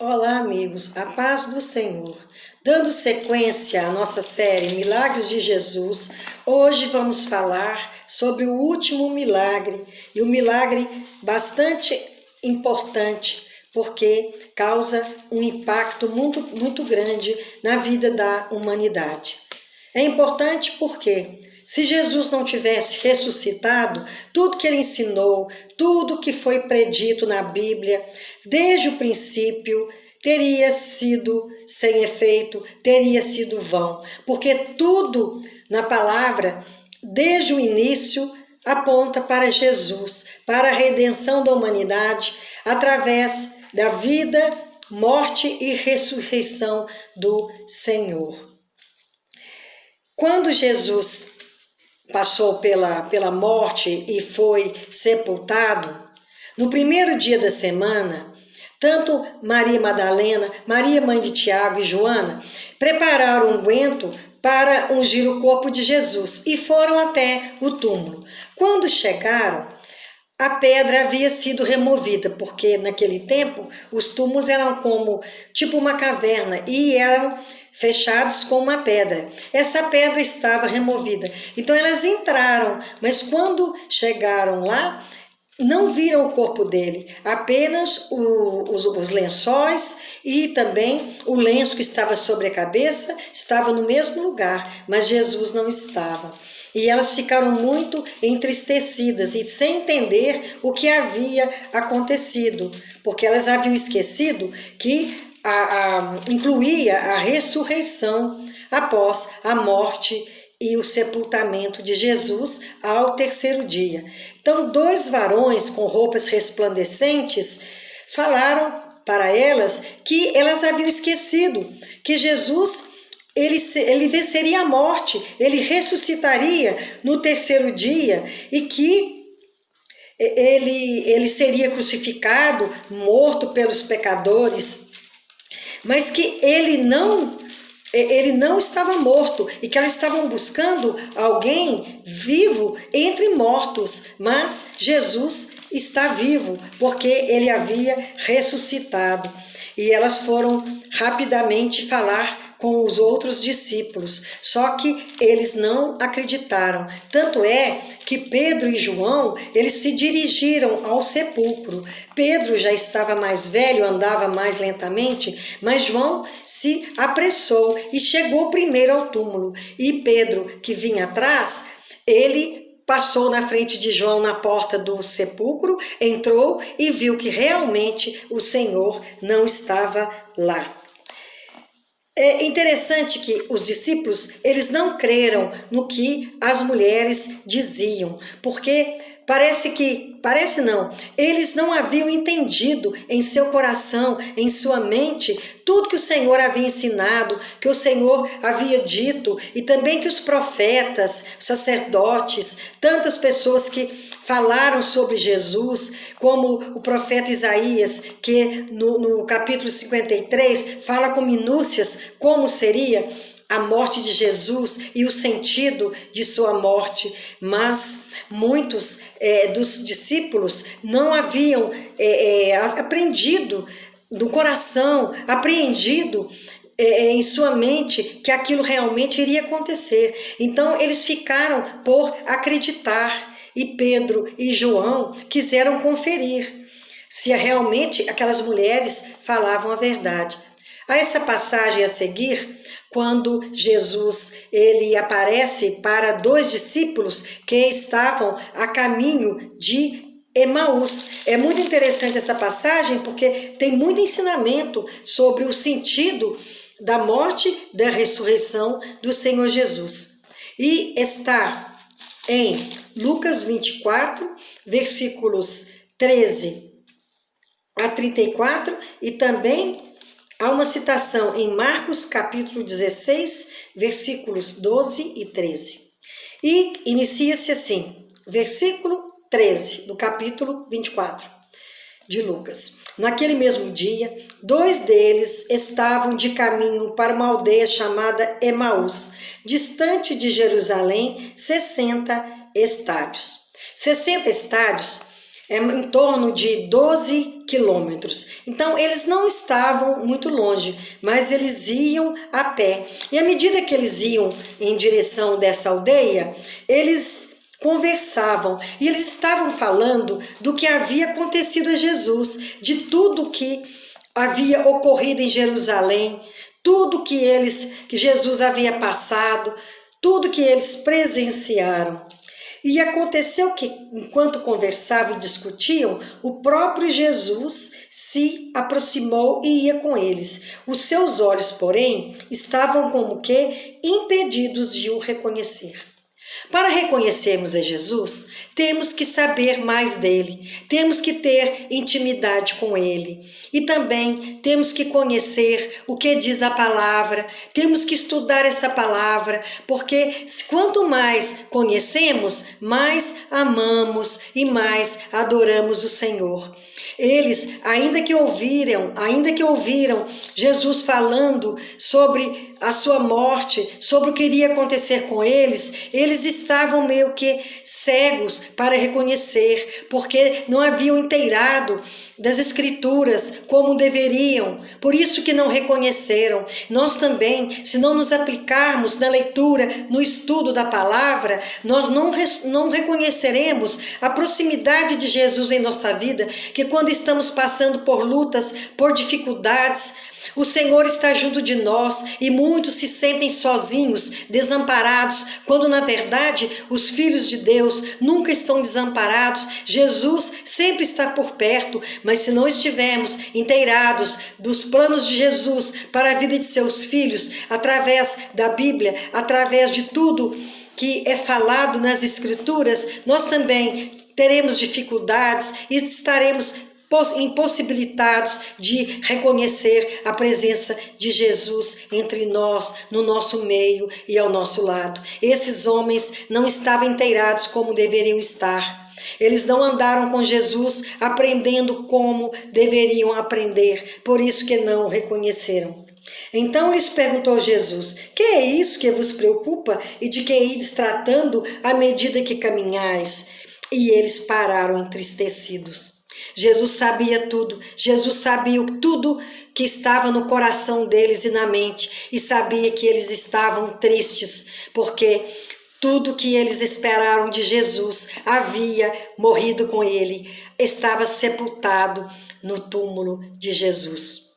Olá, amigos, a paz do Senhor. Dando sequência à nossa série Milagres de Jesus, hoje vamos falar sobre o último milagre, e um milagre bastante importante, porque causa um impacto muito grande na vida da humanidade. É importante porque, se Jesus não tivesse ressuscitado, tudo que ele ensinou, tudo que foi predito na Bíblia, desde o princípio, teria sido sem efeito, teria sido vão, porque tudo na palavra, desde o início, aponta para Jesus, para a redenção da humanidade, através da vida, morte e ressurreição do Senhor. Quando Jesus passou pela morte e foi sepultado, no primeiro dia da semana, tanto Maria Madalena, Maria mãe de Tiago e Joana prepararam um unguento para ungir o corpo de Jesus e foram até o túmulo. Quando chegaram, a pedra havia sido removida, porque naquele tempo os túmulos eram como tipo uma caverna e eram fechados com uma pedra. Essa pedra estava removida. Então elas entraram, mas quando chegaram lá, não viram o corpo dele, apenas os lençóis e também o lenço que estava sobre a cabeça estava no mesmo lugar, mas Jesus não estava. E elas ficaram muito entristecidas e sem entender o que havia acontecido, porque elas haviam esquecido que incluía a ressurreição após a morte e o sepultamento de Jesus ao terceiro dia. Então, dois varões com roupas resplandecentes falaram para elas que elas haviam esquecido que Jesus ele venceria a morte, ele ressuscitaria no terceiro dia e que ele seria crucificado, morto pelos pecadores, mas que ele não estava morto e que elas estavam buscando alguém vivo entre mortos, mas Jesus está vivo porque ele havia ressuscitado. E elas foram rapidamente falar com os outros discípulos, só que eles não acreditaram. Tanto é que Pedro e João, eles se dirigiram ao sepulcro. Pedro já estava mais velho, andava mais lentamente, mas João se apressou e chegou primeiro ao túmulo. E Pedro, que vinha atrás, ele passou na frente de João na porta do sepulcro, entrou e viu que realmente o Senhor não estava lá. É interessante que os discípulos, eles não creram no que as mulheres diziam, porque eles não haviam entendido em seu coração, em sua mente, tudo que o Senhor havia ensinado, que o Senhor havia dito, e também que os profetas, sacerdotes, tantas pessoas que falaram sobre Jesus, como o profeta Isaías, que no capítulo 53 fala com minúcias como seria a morte de Jesus e o sentido de sua morte, mas muitos dos discípulos não haviam aprendido do coração, apreendido em sua mente que aquilo realmente iria acontecer. Então eles ficaram por acreditar e Pedro e João quiseram conferir se realmente aquelas mulheres falavam a verdade. A essa passagem a seguir, quando Jesus ele aparece para dois discípulos que estavam a caminho de Emaús. É muito interessante essa passagem porque tem muito ensinamento sobre o sentido da morte e da ressurreição do Senhor Jesus. E está em Lucas 24, versículos 13 a 34 e também há uma citação em Marcos capítulo 16, versículos 12 e 13. E inicia-se assim, versículo 13 do capítulo 24 de Lucas. Naquele mesmo dia, dois deles estavam de caminho para uma aldeia chamada Emaús, distante de Jerusalém, 60 estádios. 60 estádios é em torno de 12 quilômetros. Então, eles não estavam muito longe, mas eles iam a pé. E à medida que eles iam em direção dessa aldeia, eles conversavam e eles estavam falando do que havia acontecido a Jesus, de tudo que havia ocorrido em Jerusalém, tudo que Jesus havia passado, tudo que eles presenciaram. E aconteceu que, enquanto conversavam e discutiam, o próprio Jesus se aproximou e ia com eles. Os seus olhos, porém, estavam como que impedidos de o reconhecer. Para reconhecermos a Jesus, temos que saber mais dele, temos que ter intimidade com ele e também temos que conhecer o que diz a palavra, temos que estudar essa palavra, porque quanto mais conhecemos, mais amamos e mais adoramos o Senhor. Eles, ainda que ouviram Jesus falando sobre a sua morte, sobre o que iria acontecer com eles estavam meio que cegos para reconhecer, porque não haviam inteirado das Escrituras como deveriam, por isso que não reconheceram. Nós também, se não nos aplicarmos na leitura, no estudo da palavra, nós não reconheceremos a proximidade de Jesus em nossa vida, que quando estamos passando por lutas, por dificuldades, o Senhor está junto de nós e muitos se sentem sozinhos, desamparados, quando na verdade os filhos de Deus nunca estão desamparados. Jesus sempre está por perto, mas se não estivermos inteirados dos planos de Jesus para a vida de seus filhos, através da Bíblia, através de tudo que é falado nas Escrituras, nós também teremos dificuldades e estaremos impossibilitados de reconhecer a presença de Jesus entre nós, no nosso meio e ao nosso lado. Esses homens não estavam inteirados como deveriam estar. Eles não andaram com Jesus aprendendo como deveriam aprender, por isso que não o reconheceram. Então lhes perguntou Jesus: que é isso que vos preocupa e de que ides tratando à medida que caminhais? E eles pararam entristecidos. Jesus sabia tudo, Jesus sabia tudo que estava no coração deles e na mente, e sabia que eles estavam tristes, porque tudo que eles esperaram de Jesus havia morrido com ele, estava sepultado no túmulo de Jesus.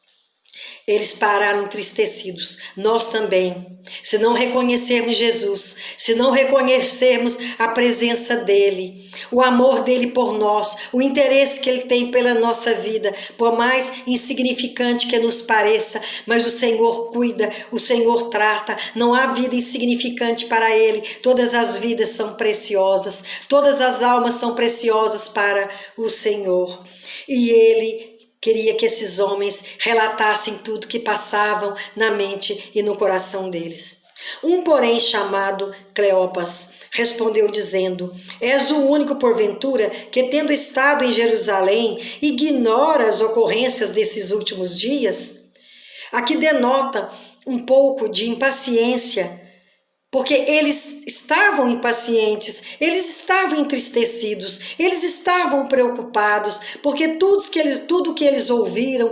Eles pararam entristecidos. Nós também, se não reconhecermos Jesus, se não reconhecermos a presença dele, o amor dele por nós, o interesse que ele tem pela nossa vida, por mais insignificante que nos pareça, mas o Senhor cuida, o Senhor trata, não há vida insignificante para ele, todas as vidas são preciosas, todas as almas são preciosas para o Senhor. E ele queria que esses homens relatassem tudo que passavam na mente e no coração deles. Um, porém, chamado Cleopas, respondeu dizendo: és o único, porventura, que tendo estado em Jerusalém, ignora as ocorrências desses últimos dias? Aqui denota um pouco de impaciência, porque eles estavam impacientes, eles estavam entristecidos, eles estavam preocupados, porque tudo que eles ouviram,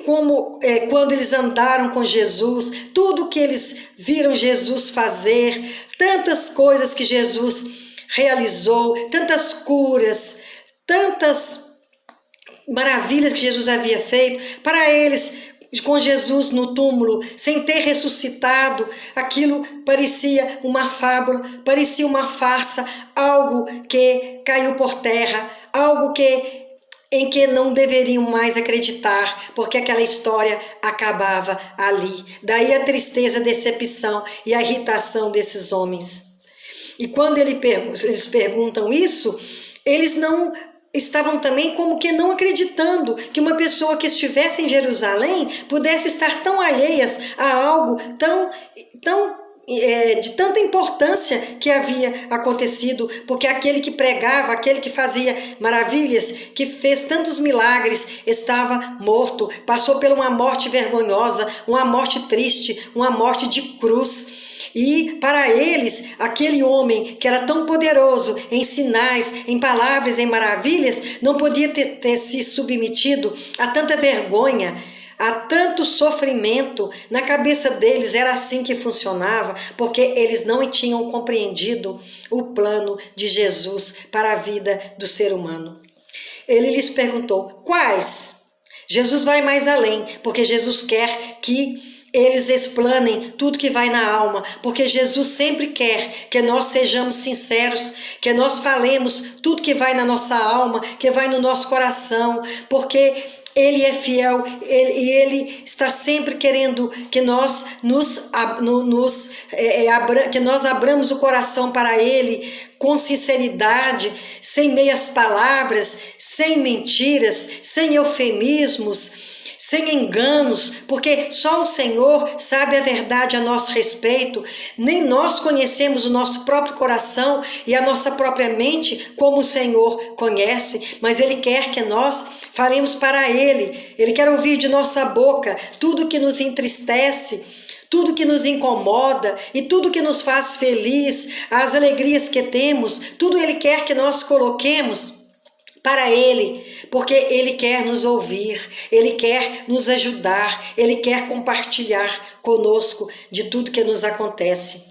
quando eles andaram com Jesus, tudo que eles viram Jesus fazer, tantas coisas que Jesus realizou, tantas curas, tantas maravilhas que Jesus havia feito, para eles, com Jesus no túmulo, sem ter ressuscitado, aquilo parecia uma fábula, parecia uma farsa, algo que caiu por terra, algo em que não deveriam mais acreditar, porque aquela história acabava ali. Daí a tristeza, a decepção e a irritação desses homens. E quando eles perguntam isso, eles não estavam também como que não acreditando que uma pessoa que estivesse em Jerusalém pudesse estar tão alheias a algo de tanta importância que havia acontecido, porque aquele que pregava, aquele que fazia maravilhas, que fez tantos milagres, estava morto, passou por uma morte vergonhosa, uma morte triste, uma morte de cruz. E para eles, aquele homem que era tão poderoso em sinais, em palavras, em maravilhas, não podia ter se submetido a tanta vergonha, a tanto sofrimento. Na cabeça deles era assim que funcionava, porque eles não tinham compreendido o plano de Jesus para a vida do ser humano. Ele lhes perguntou: quais? Jesus vai mais além, porque Jesus quer que eles explanem tudo que vai na alma, porque Jesus sempre quer que nós sejamos sinceros, que nós falemos tudo que vai na nossa alma, que vai no nosso coração, porque Ele é fiel e Ele está sempre querendo que nós que nós abramos o coração para Ele com sinceridade, sem meias palavras, sem mentiras, sem eufemismos, sem enganos, porque só o Senhor sabe a verdade a nosso respeito. Nem nós conhecemos o nosso próprio coração e a nossa própria mente como o Senhor conhece, mas Ele quer que nós falemos para Ele. Ele quer ouvir de nossa boca tudo que nos entristece, tudo que nos incomoda e tudo que nos faz feliz, as alegrias que temos, tudo Ele quer que nós coloquemos para Ele, porque Ele quer nos ouvir, Ele quer nos ajudar, Ele quer compartilhar conosco de tudo que nos acontece.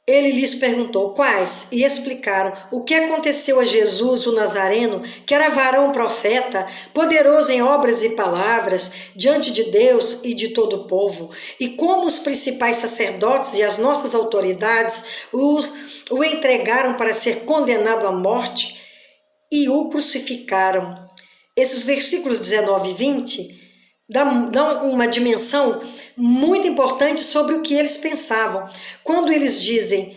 Ele lhes perguntou: quais? E explicaram o que aconteceu a Jesus, o Nazareno, que era varão profeta, poderoso em obras e palavras, diante de Deus e de todo o povo, e como os principais sacerdotes e as nossas autoridades o entregaram para ser condenado à morte e o crucificaram. Esses versículos 19 e 20 dão uma dimensão muito importante sobre o que eles pensavam. Quando eles dizem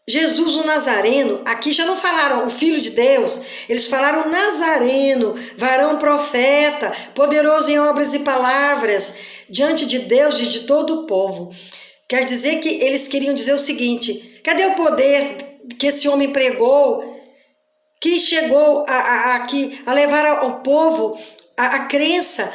Jesus o Nazareno, aqui já não falaram o Filho de Deus, eles falaram Nazareno, varão profeta, poderoso em obras e palavras, diante de Deus e de todo o povo. Quer dizer que eles queriam dizer o seguinte: cadê o poder que esse homem pregou, que chegou a levar ao povo a crença,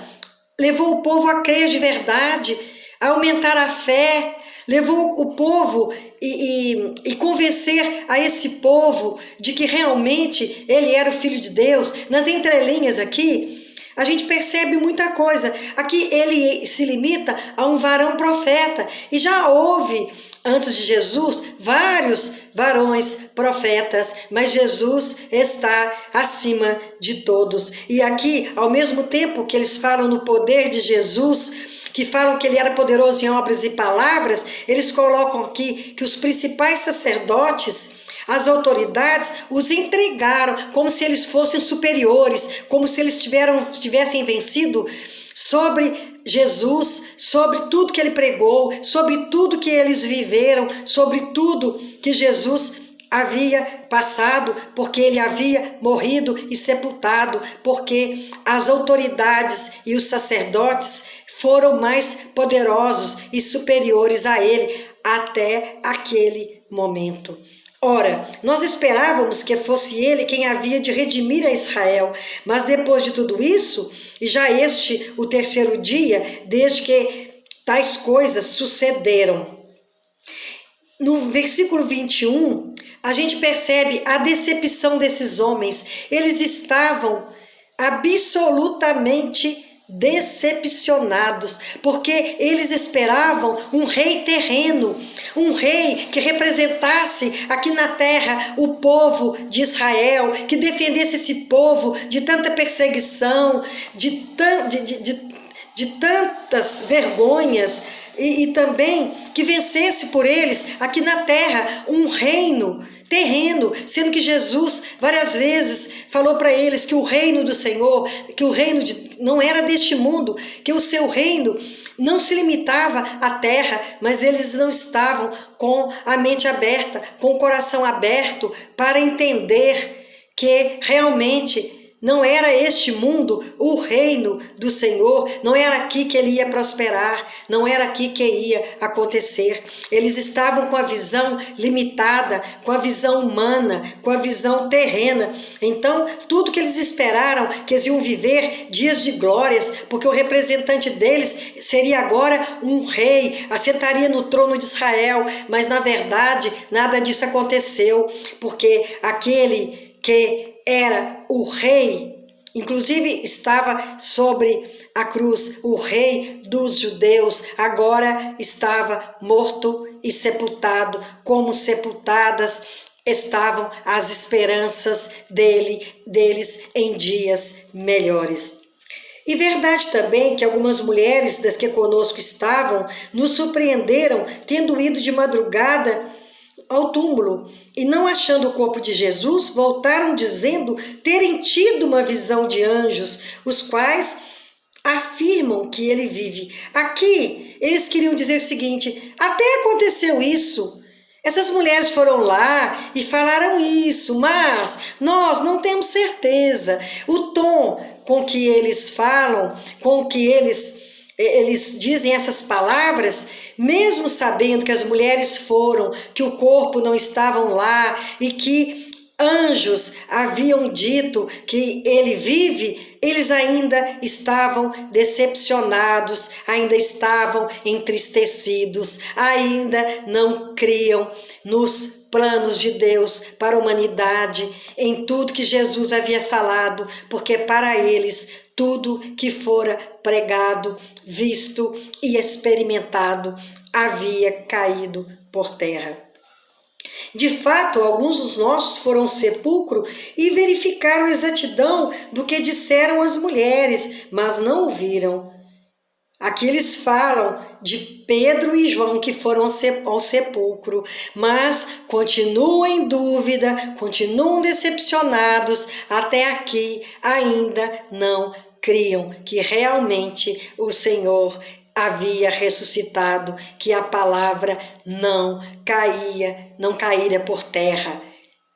levou o povo a crer de verdade, a aumentar a fé, levou o povo e convencer a esse povo de que realmente ele era o Filho de Deus. Nas entrelinhas aqui, a gente percebe muita coisa. Aqui ele se limita a um varão profeta, e já houve, antes de Jesus, vários varões profetas, mas Jesus está acima de todos. E aqui, ao mesmo tempo que eles falam no poder de Jesus, que falam que ele era poderoso em obras e palavras, eles colocam aqui que os principais sacerdotes, as autoridades, os entregaram como se eles fossem superiores, como se eles tivessem vencido sobre Jesus, sobre tudo que ele pregou, sobre tudo que eles viveram, sobre tudo que Jesus havia passado, porque ele havia morrido e sepultado, porque as autoridades e os sacerdotes foram mais poderosos e superiores a ele até aquele momento. Ora, nós esperávamos que fosse ele quem havia de redimir a Israel, mas depois de tudo isso, e já este o terceiro dia, desde que tais coisas sucederam. No versículo 21, a gente percebe a decepção desses homens. Eles estavam absolutamente decepcionados, porque eles esperavam um rei terreno, um rei que representasse aqui na terra o povo de Israel, que defendesse esse povo de tanta perseguição, de tantas vergonhas, e também que vencesse por eles aqui na terra um reino terreno, sendo que Jesus várias vezes falou para eles que o reino do Senhor, que o reino não era deste mundo, que o seu reino não se limitava à terra, mas eles não estavam com a mente aberta, com o coração aberto para entender que realmente Não era este mundo o reino do Senhor, não era aqui que ele ia prosperar, não era aqui que ia acontecer. Eles estavam com a visão limitada, com a visão humana, com a visão terrena. Então, tudo que eles esperaram, que eles iam viver dias de glórias, porque o representante deles seria agora um rei, assentaria no trono de Israel, mas na verdade nada disso aconteceu, porque aquele que era o rei, inclusive estava sobre a cruz, o rei dos judeus, agora estava morto e sepultado, como sepultadas estavam as esperanças deles em dias melhores. E verdade também que algumas mulheres das que conosco estavam nos surpreenderam tendo ido de madrugada ao túmulo e, não achando o corpo de Jesus, voltaram dizendo terem tido uma visão de anjos, os quais afirmam que ele vive. Aqui eles queriam dizer o seguinte: até aconteceu isso, essas mulheres foram lá e falaram isso, mas nós não temos certeza. O tom com que eles falam, com que eles dizem essas palavras, mesmo sabendo que as mulheres foram, que o corpo não estavam lá e que anjos haviam dito que ele vive, eles ainda estavam decepcionados, ainda estavam entristecidos, ainda não criam nos planos de Deus para a humanidade, em tudo que Jesus havia falado, porque para eles tudo que fora pregado, visto e experimentado havia caído por terra. De fato, alguns dos nossos foram ao sepulcro e verificaram a exatidão do que disseram as mulheres, mas não ouviram. Aqui eles falam de Pedro e João que foram ao sepulcro, mas continuam em dúvida, continuam decepcionados, até aqui ainda não criam que realmente o Senhor havia ressuscitado, que a palavra não caíra por terra,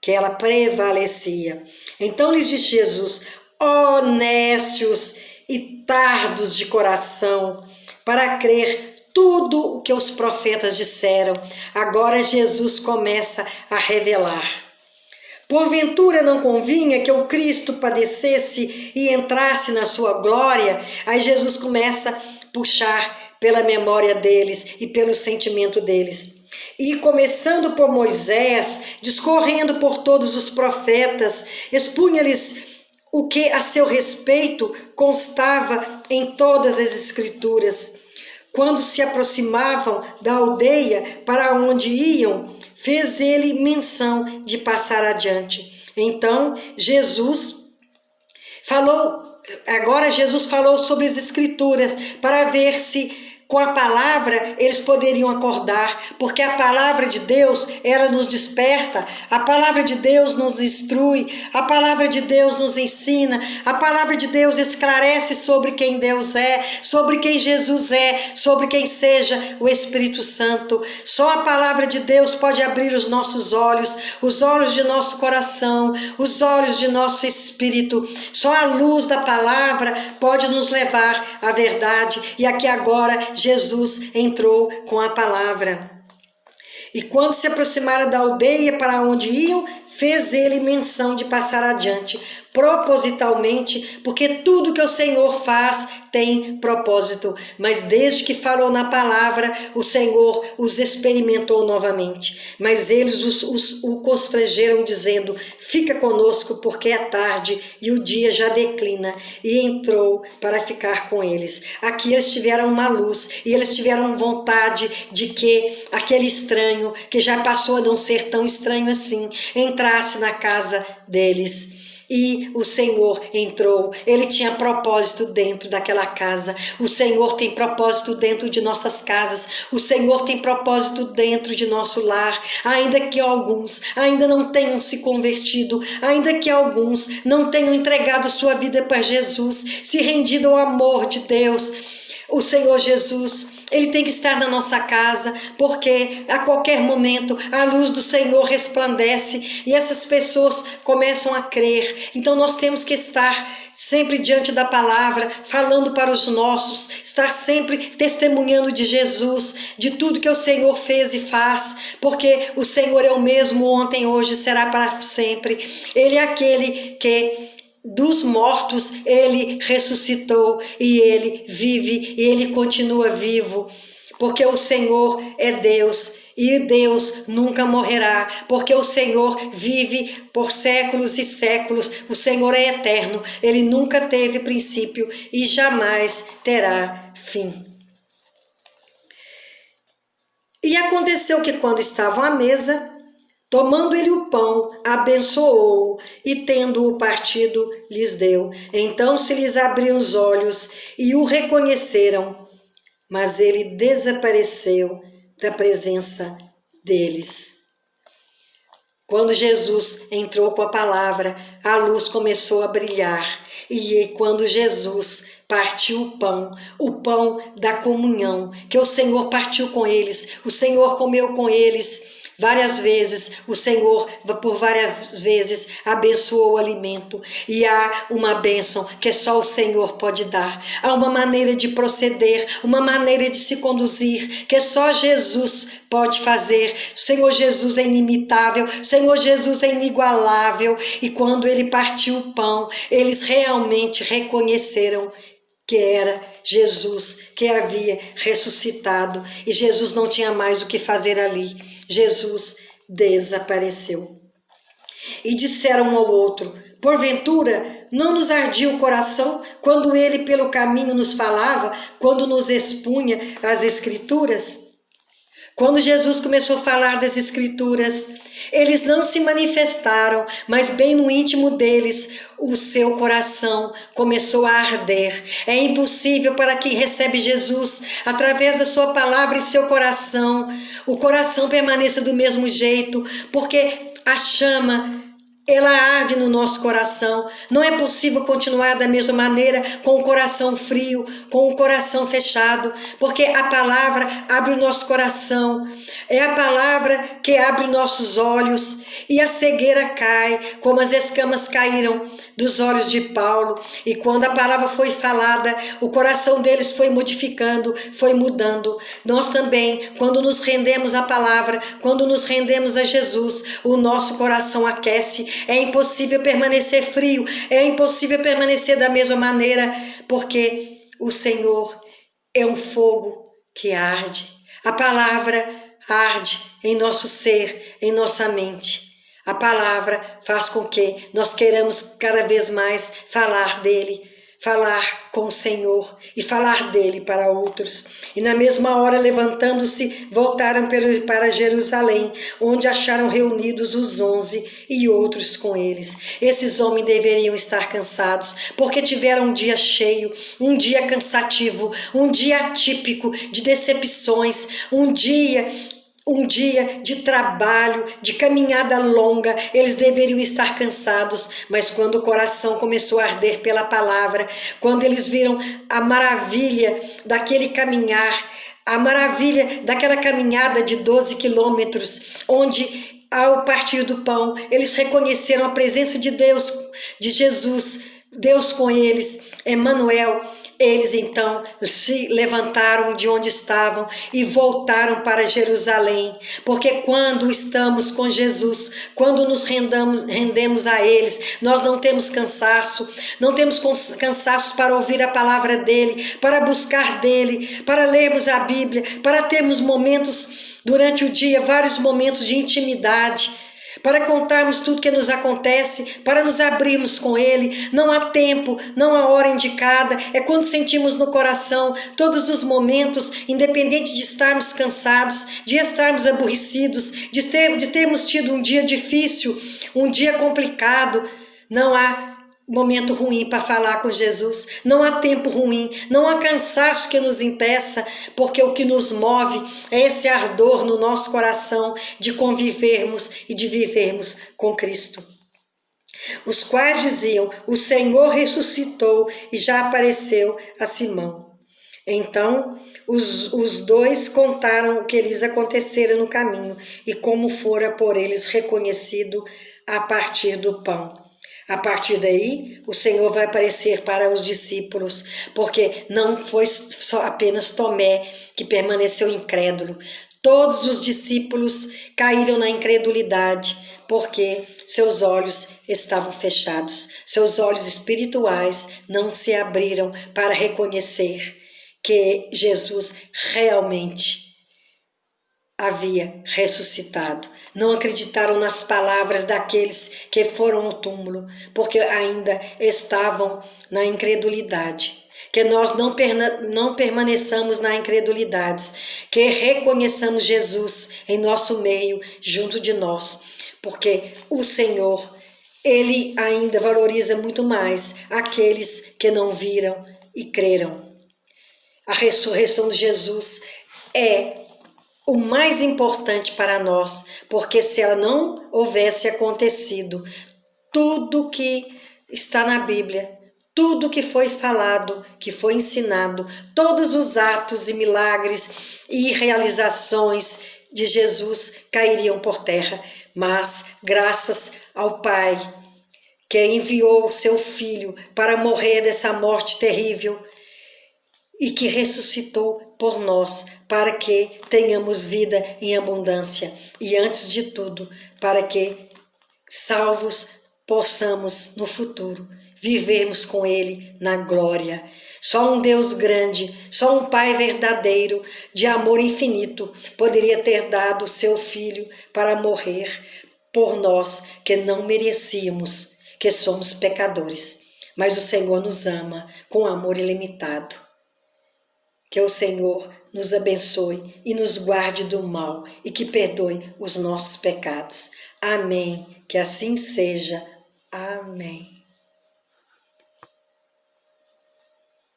que ela prevalecia. Então lhes disse Jesus: ó nécios e tardos de coração, para crer tudo o que os profetas disseram. Agora Jesus começa a revelar. Porventura não convinha que o Cristo padecesse e entrasse na sua glória? Aí Jesus começa a puxar pela memória deles e pelo sentimento deles. E começando por Moisés, discorrendo por todos os profetas, expunha-lhes o que a seu respeito constava em todas as Escrituras. Quando se aproximavam da aldeia para onde iam, fez ele menção de passar adiante. Então Jesus falou sobre as Escrituras para ver se com a palavra eles poderiam acordar, porque a palavra de Deus, ela nos desperta, a palavra de Deus nos instrui, a palavra de Deus nos ensina, a palavra de Deus esclarece sobre quem Deus é, sobre quem Jesus é, sobre quem seja o Espírito Santo. Só a palavra de Deus pode abrir os olhos de nosso coração, os olhos de nosso espírito. Só a luz da palavra pode nos levar à verdade. E aqui agora Jesus entrou com a palavra. E quando se aproximaram da aldeia para onde iam, fez ele menção de passar adiante, propositalmente, porque tudo que o Senhor faz tem propósito. Mas desde que falou na palavra, o Senhor os experimentou novamente. Mas eles o constrangeram, dizendo: fica conosco, porque é tarde e o dia já declina. E entrou para ficar com eles. Aqui eles tiveram uma luz e eles tiveram vontade de que aquele estranho, que já passou a não ser tão estranho assim, entrasse na casa deles. E o Senhor entrou, ele tinha propósito dentro daquela casa. O Senhor tem propósito dentro de nossas casas, o Senhor tem propósito dentro de nosso lar. Ainda que alguns ainda não tenham se convertido, ainda que alguns não tenham entregado sua vida para Jesus, se rendido ao amor de Deus, o Senhor Jesus, ele tem que estar na nossa casa, porque a qualquer momento a luz do Senhor resplandece e essas pessoas começam a crer. Então nós temos que estar sempre diante da palavra, falando para os nossos, estar sempre testemunhando de Jesus, de tudo que o Senhor fez e faz, porque o Senhor é o mesmo ontem, hoje, será para sempre. Ele é aquele que dos mortos ele ressuscitou e ele vive e ele continua vivo, porque o Senhor é Deus e Deus nunca morrerá, porque o Senhor vive por séculos e séculos. O Senhor é eterno, ele nunca teve princípio e jamais terá fim. E aconteceu que quando estavam à mesa, tomando ele o pão, abençoou-o e, tendo-o partido, lhes deu. Então se lhes abriram os olhos e o reconheceram, mas ele desapareceu da presença deles. Quando Jesus entrou com a palavra, a luz começou a brilhar. E quando Jesus partiu o pão da comunhão, que o Senhor partiu com eles, o Senhor comeu com eles, várias vezes, o Senhor, por várias vezes, abençoou o alimento. E há uma bênção que só o Senhor pode dar. Há uma maneira de proceder, uma maneira de se conduzir, que só Jesus pode fazer. O Senhor Jesus é inimitável, o Senhor Jesus é inigualável. E quando ele partiu o pão, eles realmente reconheceram que era Jesus que havia ressuscitado. E Jesus não tinha mais o que fazer ali. Jesus desapareceu. E disseram um ao outro: porventura, não nos ardia o coração quando ele pelo caminho nos falava, quando nos expunha as Escrituras? Quando Jesus começou a falar das Escrituras, eles não se manifestaram, mas bem no íntimo deles, o seu coração começou a arder. É impossível para quem recebe Jesus, através da sua palavra e seu coração, o coração permaneça do mesmo jeito, porque a chama, ela arde no nosso coração. Não é possível continuar da mesma maneira com o coração frio, com o coração fechado, porque a palavra abre o nosso coração, é a palavra que abre nossos olhos e a cegueira cai, como as escamas caíram dos olhos de Paulo. E quando a palavra foi falada, o coração deles foi modificando, foi mudando. Nós também, quando nos rendemos à palavra, quando nos rendemos a Jesus, o nosso coração aquece. É impossível permanecer frio, é impossível permanecer da mesma maneira, porque o Senhor é um fogo que arde. A palavra arde em nosso ser, em nossa mente. A palavra faz com que nós queiramos cada vez mais falar dele, falar com o Senhor e falar dele para outros. E na mesma hora, levantando-se, voltaram para Jerusalém, onde acharam reunidos os 11 e outros com eles. Esses homens deveriam estar cansados, porque tiveram um dia cheio, um dia cansativo, um dia atípico de decepções, um dia de trabalho, de caminhada longa. Eles deveriam estar cansados, mas quando o coração começou a arder pela palavra, quando eles viram a maravilha daquele caminhar, a maravilha daquela caminhada de 12 quilômetros, onde ao partir do pão, eles reconheceram a presença de Deus, de Jesus, Deus com eles, Emmanuel. Eles então se levantaram de onde estavam e voltaram para Jerusalém, porque quando estamos com Jesus, quando nos rendemos a eles, nós não temos cansaço, não temos cansaço para ouvir a palavra dele, para buscar dele, para lermos a Bíblia, para termos momentos durante o dia, vários momentos de intimidade, para contarmos tudo que nos acontece, para nos abrirmos com Ele. Não há tempo, não há hora indicada, é quando sentimos no coração todos os momentos, independente de estarmos cansados, de estarmos aborrecidos, de termos tido um dia difícil, um dia complicado. Não há momento ruim para falar com Jesus, não há tempo ruim, não há cansaço que nos impeça, porque o que nos move é esse ardor no nosso coração de convivermos e de vivermos com Cristo. Os quais diziam: o Senhor ressuscitou e já apareceu a Simão. Então os dois contaram o que lhes acontecera no caminho e como fora por eles reconhecido a partir do pão. A partir daí, o Senhor vai aparecer para os discípulos, porque não foi só apenas Tomé que permaneceu incrédulo. Todos os discípulos caíram na incredulidade, porque seus olhos estavam fechados, seus olhos espirituais não se abriram para reconhecer que Jesus realmente havia ressuscitado. Não acreditaram nas palavras daqueles que foram ao túmulo, porque ainda estavam na incredulidade. Que nós não permaneçamos na incredulidade, que reconheçamos Jesus em nosso meio, junto de nós, porque o Senhor, Ele ainda valoriza muito mais aqueles que não viram e creram. A ressurreição de Jesus é o mais importante para nós, porque se ela não houvesse acontecido, tudo que está na Bíblia, tudo que foi falado, que foi ensinado, todos os atos e milagres e realizações de Jesus cairiam por terra. Mas, graças ao Pai, que enviou o seu Filho para morrer dessa morte terrível, e que ressuscitou por nós, para que tenhamos vida em abundância. E antes de tudo, para que, salvos, possamos no futuro vivermos com Ele na glória. Só um Deus grande, só um Pai verdadeiro, de amor infinito, poderia ter dado o seu Filho para morrer por nós, que não merecíamos, que somos pecadores. Mas o Senhor nos ama com amor ilimitado. Que o Senhor nos abençoe e nos guarde do mal e que perdoe os nossos pecados. Amém. Que assim seja. Amém.